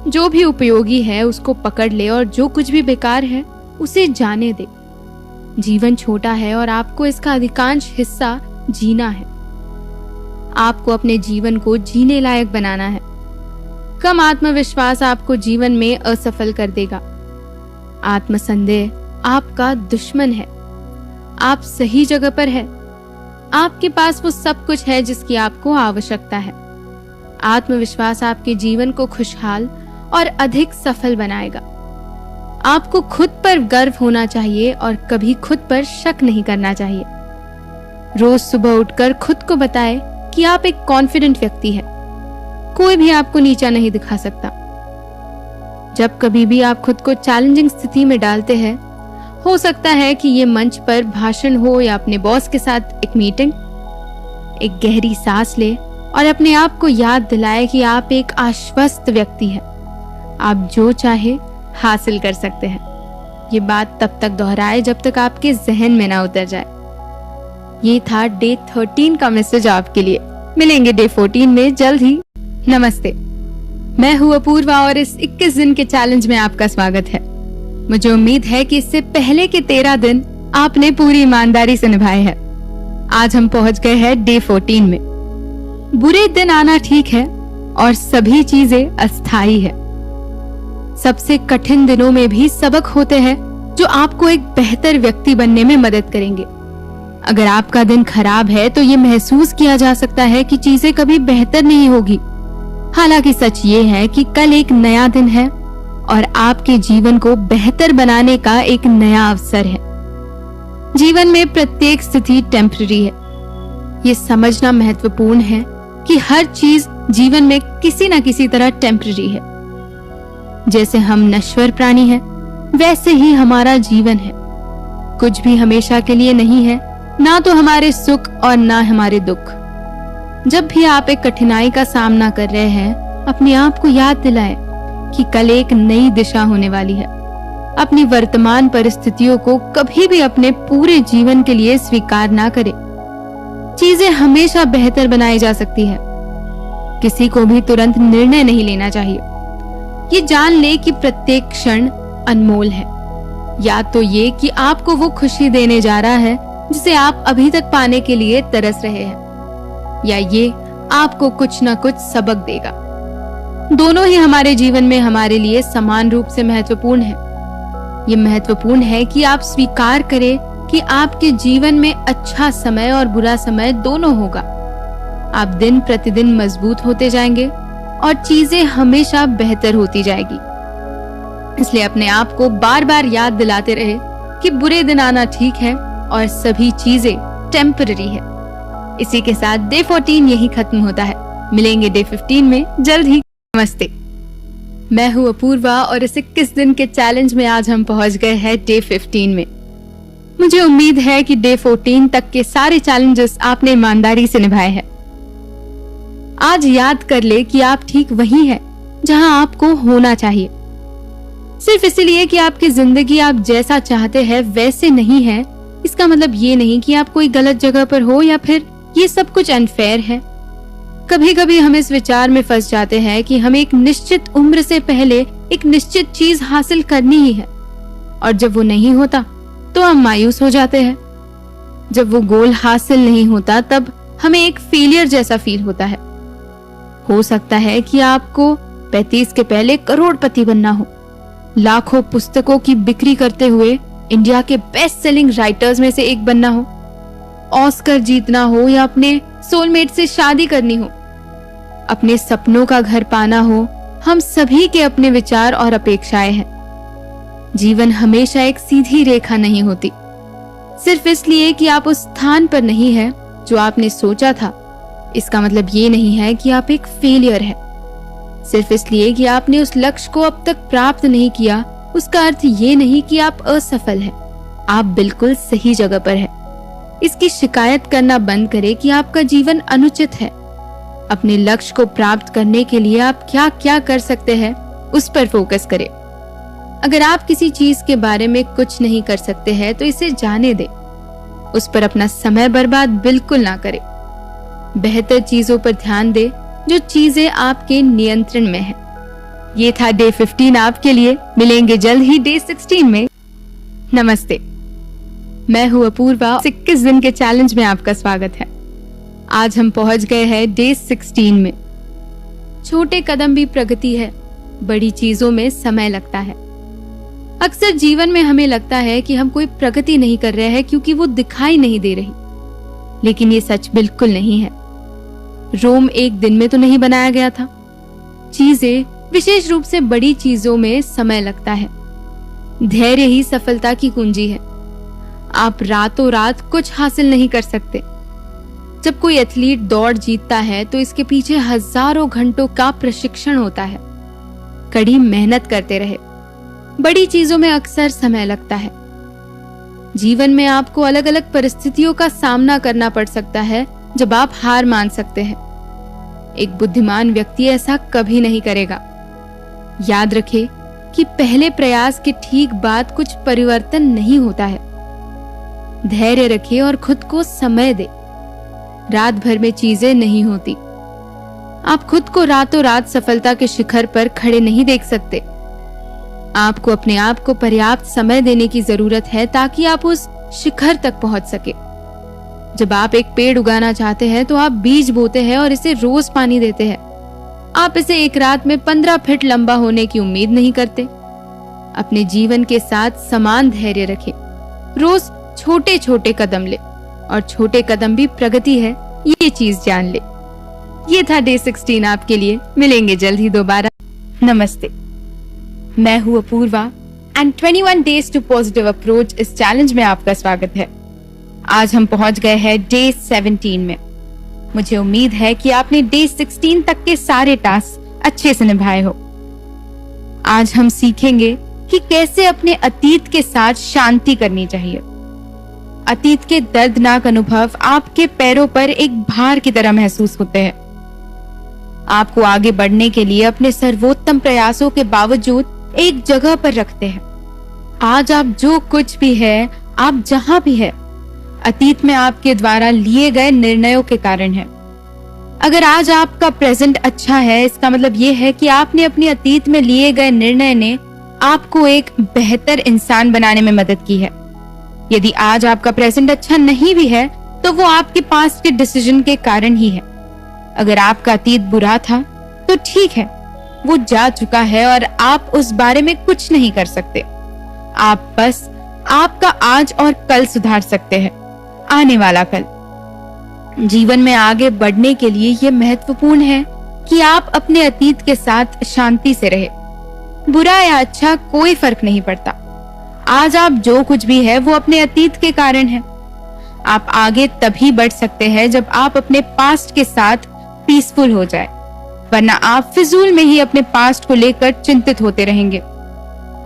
जो भी उपयोगी है उसको पकड़ ले और जो कुछ भी बेकार है उसे जाने दे। जीवन छोटा है और आपको इसका अधिकांश हिस्सा जीना है। आपको अपने जीवन को जीने लायक बनाना है। कम आत्मविश्वास आपको जीवन में असफल कर देगा। आत्मसंदेह आपका दुश्मन है। आप सही जगह पर है। आपके पास वो सब कुछ है जिसकी आपको आवश्यकता है। आत्मविश्वास आपके जीवन को खुशहाल और अधिक सफल बनाएगा। आपको खुद पर गर्व होना चाहिए और कभी खुद पर शक नहीं करना चाहिए। रोज सुबह उठकर खुद को बताएं कि आप एक कॉन्फिडेंट व्यक्ति हैं। कोई भी आपको नीचा नहीं दिखा सकता। जब कभी भी आप खुद को चैलेंजिंग स्थिति में डालते हैं, हो सकता है कि ये मंच पर भाषण हो या अपने बॉस के साथ एक मीटिंग, एक गहरी सांस ले और अपने आप को याद दिलाए कि आप एक आश्वस्त व्यक्ति हैं। आप जो चाहे हासिल कर सकते हैं। ये बात तब तक दोहराए जब तक आपके जहन में ना उतर जाए। ये था डे 13 का मैसेज आपके लिए। मिलेंगे डे 14 में जल्द ही। नमस्ते, मैं हूँ अपूर्वा और इस 21 दिन के चैलेंज में आपका स्वागत है। मुझे उम्मीद है कि इससे पहले के 13 दिन आपने पूरी ईमानदारी से निभाए हैं। आज हम पहुंच गए हैं डे 14 में। बुरे दिन आना ठीक है और सभी चीजें अस्थायी है। सबसे कठिन दिनों में भी सबक होते हैं जो आपको एक बेहतर व्यक्ति बनने में मदद करेंगे। अगर आपका दिन खराब है तो ये महसूस किया जा सकता है कि चीजें कभी बेहतर नहीं होगी। हालांकि सच ये है कि कल एक नया दिन है और आपके जीवन को बेहतर बनाने का एक नया अवसर है। जीवन में प्रत्येक स्थिति टेम्पररी है। ये समझना महत्वपूर्ण है कि हर चीज जीवन में किसी न किसी तरह टेम्पररी है। जैसे हम नश्वर प्राणी हैं, वैसे ही हमारा जीवन है। कुछ भी हमेशा के लिए नहीं है, ना तो हमारे सुख और ना हमारे दुख। जब भी आप एक कठिनाई का सामना कर रहे हैं, अपने आप को याद दिलाएं कि कल एक नई दिशा होने वाली है। अपनी वर्तमान परिस्थितियों को कभी भी अपने पूरे जीवन के लिए स्वीकार ना करें। चीजें हमेशा बेहतर बनाई जा सकती है। किसी को भी तुरंत निर्णय नहीं लेना चाहिए। ये जान ले कि प्रत्येक क्षण अनमोल है। या तो ये कि आपको वो खुशी देने जा रहा है जिसे आप अभी तक पाने के लिए तरस रहे हैं, या ये आपको कुछ न कुछ सबक देगा। दोनों ही हमारे जीवन में हमारे लिए समान रूप से महत्वपूर्ण है। ये महत्वपूर्ण है कि आप स्वीकार करें कि आपके जीवन में अच्छा समय और बुरा समय दोनों होगा। आप दिन प्रतिदिन मजबूत होते जाएंगे और चीजें हमेशा बेहतर होती जाएगी। इसलिए अपने आप को बार बार याद दिलाते रहे कि बुरे दिन आना ठीक है और सभी चीजें टेम्पररी है। इसी के साथ डे 14 यही खत्म होता है। मिलेंगे डे 15 में जल्द ही। नमस्ते, मैं हूँ अपूर्वा और इस 21 दिन के चैलेंज में आज हम पहुंच गए हैं डे 15 में। मुझे उम्मीद है कि डे 14 तक के सारे चैलेंजेस आपने ईमानदारी से निभाए हैं। आज याद कर ले कि आप ठीक वही हैं जहां आपको होना चाहिए। सिर्फ इसलिए कि आपकी जिंदगी आप जैसा चाहते हैं वैसे नहीं है, इसका मतलब ये नहीं कि आप कोई गलत जगह पर हो या फिर ये सब कुछ अनफेयर है। कभी कभी हम इस विचार में फंस जाते हैं कि हमें एक निश्चित उम्र से पहले एक निश्चित चीज हासिल करनी ही है, और जब वो नहीं होता तो हम मायूस हो जाते हैं। जब वो गोल हासिल नहीं होता तब हमें एक फेलियर जैसा फील होता है। हो सकता है कि आपको 35 के पहले करोड़पति बनना हो, लाखों पुस्तकों की बिक्री करते हुए इंडिया के बेस्ट सेलिंग राइटर्स में से एक बनना हो, ऑस्कर जीतना हो या अपने सोलमेट से शादी करनी हो, अपने सपनों का घर पाना हो। हम सभी के अपने विचार और अपेक्षाएं हैं। जीवन हमेशा एक सीधी रेखा नहीं होती। सिर्फ इसलिए कि आप उस स्थान पर नहीं है जो आपने सोचा था, इसका मतलब ये नहीं है कि आप एक फेलियर है। सिर्फ इसलिए कि आपने उस लक्ष्य को अब तक प्राप्त नहीं किया, उसका अर्थ ये नहीं कि आप असफल हैं। आप बिल्कुल सही जगह पर हैं। इसकी शिकायत करना बंद करें कि आपका जीवन अनुचित है। अपने लक्ष्य को प्राप्त करने के लिए आप क्या क्या कर सकते हैं, उस पर फोकस करें। अगर आप किसी चीज के बारे में कुछ नहीं कर सकते हैं तो इसे जाने दें। उस पर अपना समय बर्बाद बिल्कुल ना करें। बेहतर चीजों पर ध्यान दें जो चीजें आपके नियंत्रण में हैं। ये था डे 15 आपके लिए। मिलेंगे जल्द ही डे 16 में। नमस्ते, मैं हूँ अपूर्वा। 21 दिन के चैलेंज में आपका स्वागत है। आज हम पहुंच गए हैं डे 16 में। छोटे कदम भी प्रगति है, बड़ी चीजों में समय लगता है। अक्सर जीवन में हमें लगता है कि हम कोई प्रगति नहीं कर रहे हैं क्योंकि वो दिखाई नहीं दे रही, लेकिन ये सच बिल्कुल नहीं है। रोम एक दिन में तो नहीं बनाया गया था। चीजें, विशेष रूप से बड़ी चीजों में समय लगता है। धैर्य ही सफलता की कुंजी है। आप रातों रात कुछ हासिल नहीं कर सकते। जब कोई एथलीट दौड़ जीतता है तो इसके पीछे हजारों घंटों का प्रशिक्षण होता है। कड़ी मेहनत करते रहे। बड़ी चीजों में अक्सर समय लगता है। जीवन में आपको अलग अलग परिस्थितियों का सामना करना पड़ सकता है जब आप हार मान सकते हैं। एक बुद्धिमान व्यक्ति ऐसा कभी नहीं करेगा। याद रखें कि पहले प्रयास के ठीक बाद कुछ परिवर्तन नहीं होता है। धैर्य रखें और खुद को समय दें। रात भर में चीजें नहीं होती। आप खुद को रातों रात सफलता के शिखर पर खड़े नहीं देख सकते। आपको अपने आप को पर्याप्त समय देने की जरूरत है ताकि आप उस शिखर तक पहुंच सके। जब आप एक पेड़ उगाना चाहते हैं तो आप बीज बोते हैं और इसे रोज पानी देते हैं। आप इसे एक रात में 15 फीट लंबा होने की उम्मीद नहीं करते। अपने जीवन के साथ समान धैर्य रखें। रोज छोटे छोटे कदम ले, और छोटे कदम भी प्रगति है, ये चीज जान ले। ये था डे 16 आपके लिए। मिलेंगे जल्द ही दोबारा। नमस्ते, मैं हूँ Apoorva and 21 days to positive approach इस चैलेंज में आपका स्वागत है। आज हम पहुंच गए हैं डे 17 में। मुझे उम्मीद है कि आपने डे 16 तक के सारे टास्क अच्छे से निभाए हो। आज हम सीखेंगे कि कैसे अपने अतीत के साथ शांति करनी चाहिए। अतीत के दर्दनाक अनुभव आपके पैरों पर एक भार की तरह महसूस होते हैं। आपको आगे बढ़ने के लिए अपने सर्वोत्तम प्रयासों के बावजूद एक जगह पर रखते हैं। आज आप जो कुछ भी है, आप जहां भी है, अतीत में आपके द्वारा लिए गए निर्णयों के कारण है। अगर आज आपका प्रेजेंट अच्छा है, इसका मतलब ये है कि आपने अपने अतीत में लिए गए निर्णय ने आपको एक बेहतर इंसान बनाने में मदद की है। यदि आज आपका प्रेजेंट अच्छा नहीं भी है तो वो आपके पास्ट के डिसीजन के कारण ही है। अगर आपका अतीत बुरा था तो ठीक है, वो जा चुका है और आप उस बारे में कुछ नहीं कर सकते। आप बस आपका आज और कल सुधार सकते हैं, आने वाला कल। जीवन में आगे बढ़ने के लिए ये महत्वपूर्ण है कि आप अपने अतीत के साथ शांति से रहे। बुरा या अच्छा कोई फर्क नहीं पड़ता। आज आप जो कुछ भी है वो अपने अतीत के कारण है। आप आगे तभी बढ़ सकते हैं जब आप अपने पास्ट के साथ पीसफुल हो जाए, वरना आप फिजूल में ही अपने पास्ट को लेकर चिंतित होते रहेंगे।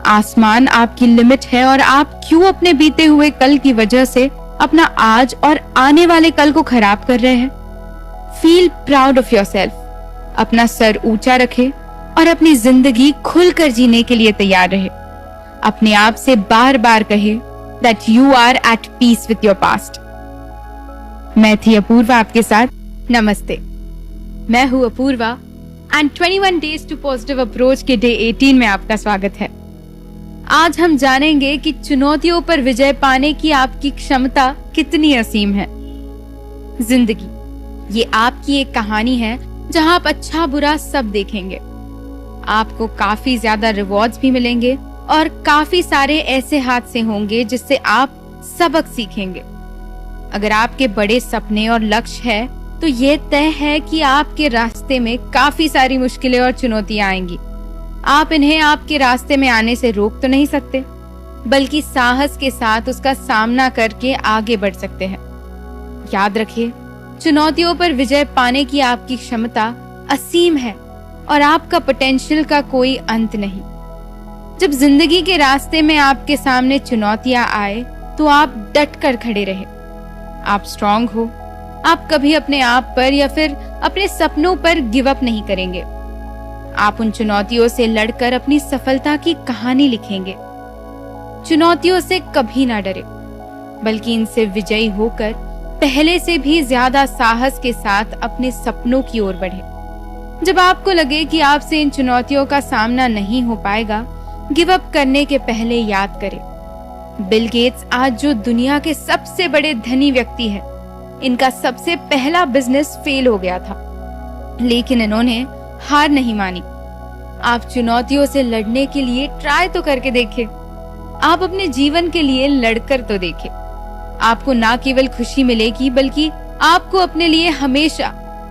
आसमान आपकी लिमिट है और आप क्यों अपने बीते हुए कल की वजह से अपना आज और आने वाले कल को खराब कर रहे हैं? Feel proud of yourself. अपना सर ऊंचा रखे और अपनी जिंदगी खुलकर जीने के लिए तैयार रहे। अपने आप से बार बार कहे that you are at peace with your past। मैं थी अपूर्वा आपके साथ। नमस्ते। मैं हूँ Apoorva and 21 days to positive approach के डे 18 में आपका स्वागत है। आज हम जानेंगे कि चुनौतियों पर विजय पाने की आपकी क्षमता कितनी असीम है। जिंदगी ये आपकी एक कहानी है जहां आप अच्छा बुरा सब देखेंगे। आपको काफी ज्यादा रिवॉर्ड्स भी मिलेंगे और काफी सारे ऐसे हादसे होंगे जिससे आप सबक सीखेंगे। अगर आपके बड़े सपने और लक्ष्य है तो ये तय है कि आपके रास्ते में काफी सारी मुश्किलें और चुनौतियां आएंगी। आप इन्हें आपके रास्ते में आने से रोक तो नहीं सकते, बल्कि साहस के साथ उसका सामना करके आगे बढ़ सकते हैं। याद रखिए, चुनौतियों पर विजय पाने की आपकी क्षमता असीम है और आपका पोटेंशियल का कोई अंत नहीं। जब जिंदगी के रास्ते में आपके सामने चुनौतियां आए तो आप डट कर खड़े रहे। आप स्ट्रांग हो। आप कभी अपने आप पर या फिर अपने सपनों पर गिव अप नहीं करेंगे। आप उन चुनौतियों से लड़कर अपनी सफलता की कहानी लिखेंगे। चुनौतियों से कभी ना डरे, बल्कि इनसे विजयी होकर पहले से भी ज्यादा साहस के साथ अपने सपनों की ओर बढ़े। जब आपको लगे कि आपसे इन चुनौतियों का सामना नहीं हो पाएगा, गिव अप करने के पहले याद करें, बिल गेट्स आज जो दुनिया के सबसे बड़े धनी व्यक्ति हैं, इनका सबसे पहला बिजनेस फेल हो गया था, लेकिन इन्होंने हार नहीं मानी। आप चुनौतियों से लड़ने के लिए ट्राई तो करके देखें। आप अपने जीवन के लिए लड़कर तो देखें। आपको ना केवल खुशी मिलेगी, बल्कि आपको अपने लिए हमेशा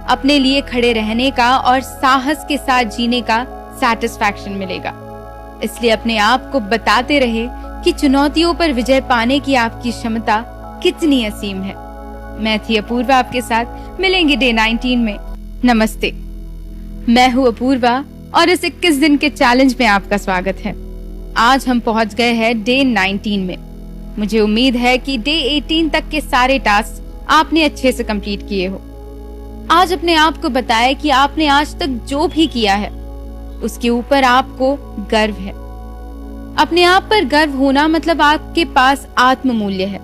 अपने लिए खड़े रहने का और साहस के साथ जीने का सैटिस्फैक्शन मिलेगा। इसलिए अपने आप को बताते रहे कि चुनौतियों पर विजय पाने की आपकी क्षमता कितनी असीम है। मैं थी अपूर्वा आपके साथ। मिलेंगे डे 19 में। नमस्ते। मैं हूँ अपूर्वा और इस 21 दिन के चैलेंज में आपका स्वागत है। आज हम पहुंच गए हैं डे 19 में। मुझे उम्मीद है कि डे 18 तक के सारे टास्क आपने अच्छे से कंप्लीट किए हो। आज अपने आप को बताएं कि आपने आज तक जो भी किया है उसके ऊपर आपको गर्व है। अपने आप पर गर्व होना मतलब आपके पास आत्ममूल्य है।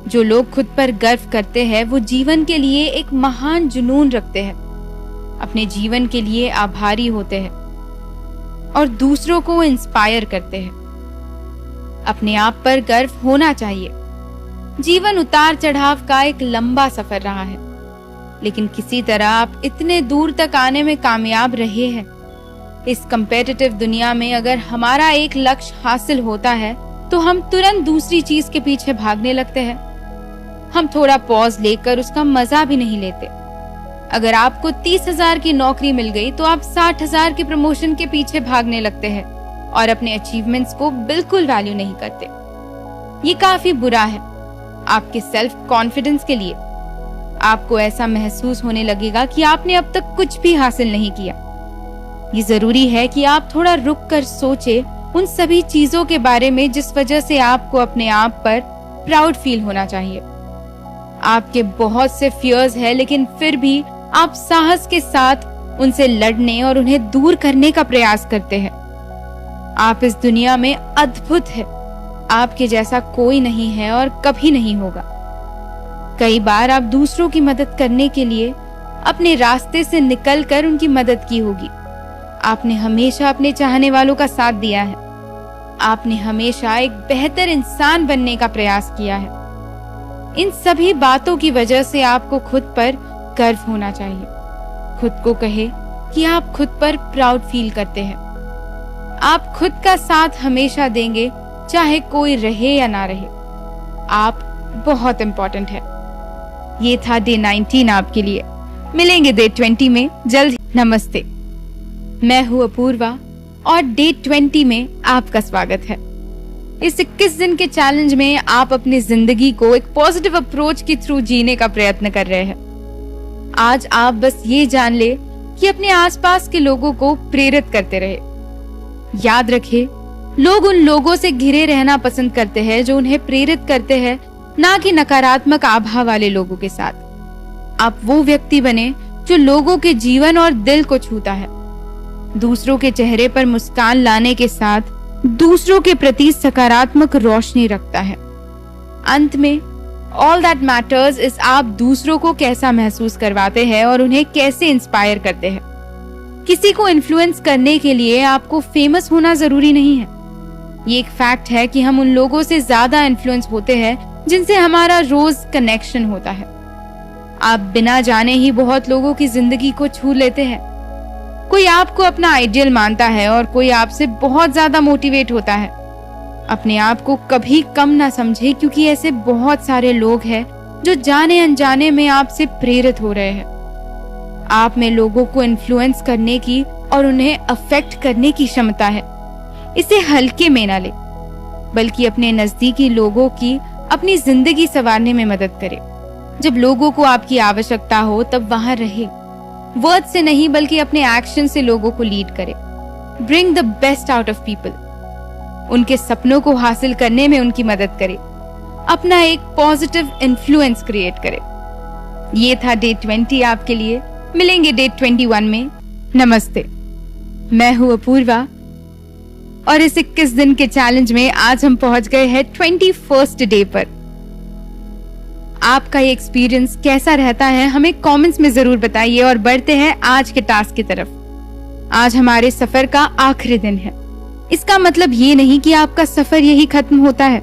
जो लोग खुद पर गर्व करते हैं वो जीवन के लिए एक महान जुनून रखते हैं, अपने जीवन के लिए आभारी होते हैं और दूसरों को इंस्पायर करते हैं। अपने आप पर गर्व होना चाहिए। जीवन उतार चढ़ाव का एक लंबा सफर रहा है, लेकिन किसी तरह आप इतने दूर तक आने में कामयाब रहे हैं। इस कम्पेटिटिव दुनिया में अगर हमारा एक लक्ष्य हासिल होता है तो हम तुरंत दूसरी चीज के पीछे भागने लगते हैं। हम थोड़ा पॉज लेकर उसका मजा भी नहीं लेते। अगर आपको 30,000 की नौकरी मिल गई तो आप 60,000 के प्रमोशन के पीछे भागने लगते हैं और अपने अचीवमेंट्स को बिल्कुल वैल्यू नहीं करते। ये काफी बुरा है आपके सेल्फ कॉन्फिडेंस के लिए। आपको ऐसा महसूस होने लगेगा कि आपने अब तक कुछ भी हासिल नहीं किया। ये जरूरी है कि आप थोड़ा रुक कर सोचें उन सभी चीजों के बारे में जिस वजह से आपको अपने आप पर प्राउड फील होना चाहिए। आपके बहुत से फियर्स हैं, लेकिन फिर भी आप साहस के साथ उनसे लड़ने और उन्हें दूर करने का प्रयास करते हैं। आप इस दुनिया में अद्भुत है। आपके जैसा कोई नहीं है और कभी नहीं होगा। कई बार आप दूसरों की मदद करने के लिए अपने रास्ते से निकलकर उनकी मदद की होगी। आपने हमेशा अपने चाहने वालों का साथ दिया है। आपने हमेशा एक बेहतर इंसान बनने का प्रयास किया है। इन सभी बातों की वजह से आपको खुद पर गर्व होना चाहिए। खुद को कहे कि आप खुद पर प्राउड फील करते हैं। आप खुद का साथ हमेशा देंगे, चाहे कोई रहे या ना रहे। आप बहुत इंपॉर्टेंट है। ये था डे 19 आपके लिए। मिलेंगे डे 20 में जल्द। नमस्ते। मैं हूँ अपूर्वा और डे 20 में आपका स्वागत है। इस 21 दिन के चैलेंज में आप अपनी जिंदगी को एक पॉजिटिव अप्रोच के थ्रू जीने का प्रयत्न कर रहे हैं। आज आप बस ये जान ले कि अपने आसपास के लोगों को प्रेरित करते रहे। याद रखें, लोग उन लोगों से घिरे रहना पसंद करते हैं जो उन्हें प्रेरित करते हैं, ना कि नकारात्मक आभा वाले लोगों के साथ। आप वो व्यक्ति बने जो लोगों के जीवन और दिल को छूता है, दूसरों के चेहरे पर मुस्कान लाने के साथ दूसरों के प्रति सकारात्मक रोशनी रखता है। अंत में ऑल दैट मैटर्स इज आप दूसरों को कैसा महसूस करवाते हैं और उन्हें कैसे इंस्पायर करते हैं। किसी को इन्फ्लुएंस करने के लिए आपको फेमस होना जरूरी नहीं है। ये एक फैक्ट है कि हम उन लोगों से ज्यादा इन्फ्लुएंस होते हैं जिनसे हमारा रोज कनेक्शन होता है। आप बिना जाने ही बहुत लोगों की जिंदगी को छू लेते हैं। कोई आपको अपना आइडियल मानता है और कोई आपसे बहुत ज्यादा मोटिवेट होता है। अपने आप को कभी कम ना समझे, क्योंकि ऐसे बहुत सारे लोग हैं जो जाने अनजाने में आपसे प्रेरित हो रहे हैं। आप में लोगों को इन्फ्लुएंस करने की और उन्हें अफेक्ट करने की क्षमता है। इसे हल्के में ना ले, बल्कि अपने नजदीकी लोगों की अपनी जिंदगी संवारने में मदद करे। जब लोगों को आपकी आवश्यकता हो तब वहां रहे। वर्ड से नहीं बल्कि अपने एक्शन से लोगों को लीड करे। Bring the best out of people. उनके सपनों को हासिल करने में उनकी मदद करे। अपना एक पॉजिटिव इन्फ्लुएंस क्रिएट करे। ये था डे 20 आपके लिए। मिलेंगे डे 21 में। नमस्ते, मैं हूं अपूर्वा और इस 21 दिन के चैलेंज में आज हम पहुंच गए हैं 21st डे पर। आपका ये एक्सपीरियंस कैसा रहता है हमें कमेंट्स में जरूर बताइए और बढ़ते हैं आज के टास्क की तरफ। आज हमारे सफर का आखिरी दिन है। इसका मतलब ये नहीं कि आपका सफर यही खत्म होता है।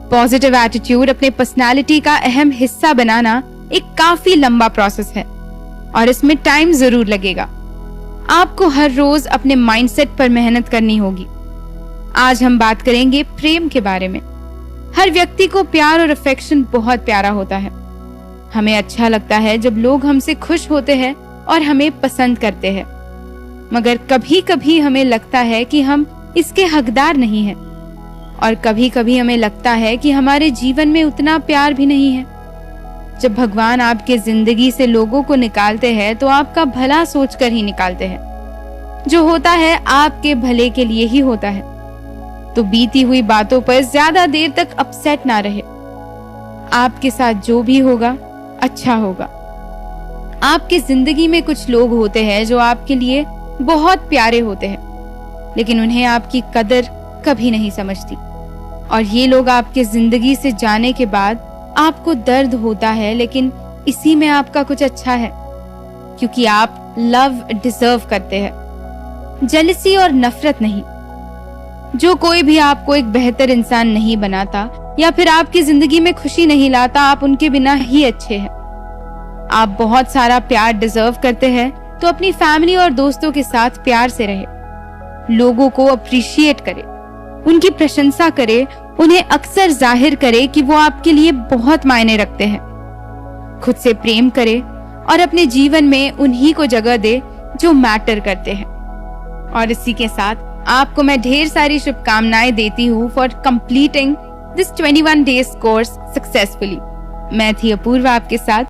पॉजिटिव एटीट्यूड अपने पर्सनालिटी का अहम हिस्सा बनाना एक काफी लंबा प्रोसेस है और इसमें टाइम जरूर लगेगा। आपको हर रोज अपने माइंडसेट पर मेहनत करनी होगी। आज हम बात करेंगे प्रेम के बारे में। हर व्यक्ति को प्यार और अफेक्शन बहुत प्यारा होता है। हमें अच्छा लगता है जब लोग हमसे खुश होते हैं और हमें पसंद करते हैं, मगर कभी कभी हमें लगता है कि हम इसके हकदार नहीं हैं और कभी कभी हमें लगता है कि हमारे जीवन में उतना प्यार भी नहीं है। जब भगवान आपके जिंदगी से लोगों को निकालते हैं तो आपका भला सोचकर ही निकालते हैं। जो होता है आपके भले के लिए ही होता है। तो बीती हुई बातों पर ज्यादा देर तक अपसेट ना रहे। आपके साथ जो भी होगा अच्छा होगा। आपकी जिंदगी में कुछ लोग होते हैं जो आपके लिए बहुत प्यारे होते हैं, लेकिन उन्हें आपकी कदर कभी नहीं समझती। और ये लोग आपके जिंदगी से जाने के बाद आपको दर्द होता है, लेकिन इसी में आपका कुछ अच्छा है, क्योंकि आप लव डिजर्व करते हैं, जेलसी और नफरत नहीं। जो कोई भी आपको एक बेहतर इंसान नहीं बनाता या फिर आपकी जिंदगी में खुशी नहीं लाता, आप उनके बिना ही अच्छे हैं। आप बहुत सारा प्यार डिजर्व करते हैं, तो अपनी फैमिली और दोस्तों के साथ प्यार से रहे। लोगों को अप्रिशिएट करे, उनकी प्रशंसा करे, उन्हें अक्सर जाहिर करे कि वो आपके लिए बहुत मायने रखते हैं। खुद से प्रेम करे और अपने जीवन में उन्हीं को जगह दे जो मैटर करते हैं। और इसी के साथ आपको मैं ढेर सारी शुभकामनाएं देती हूँ for completing this 21 days course successfully. मैं थी अपूर्वा आपके साथ।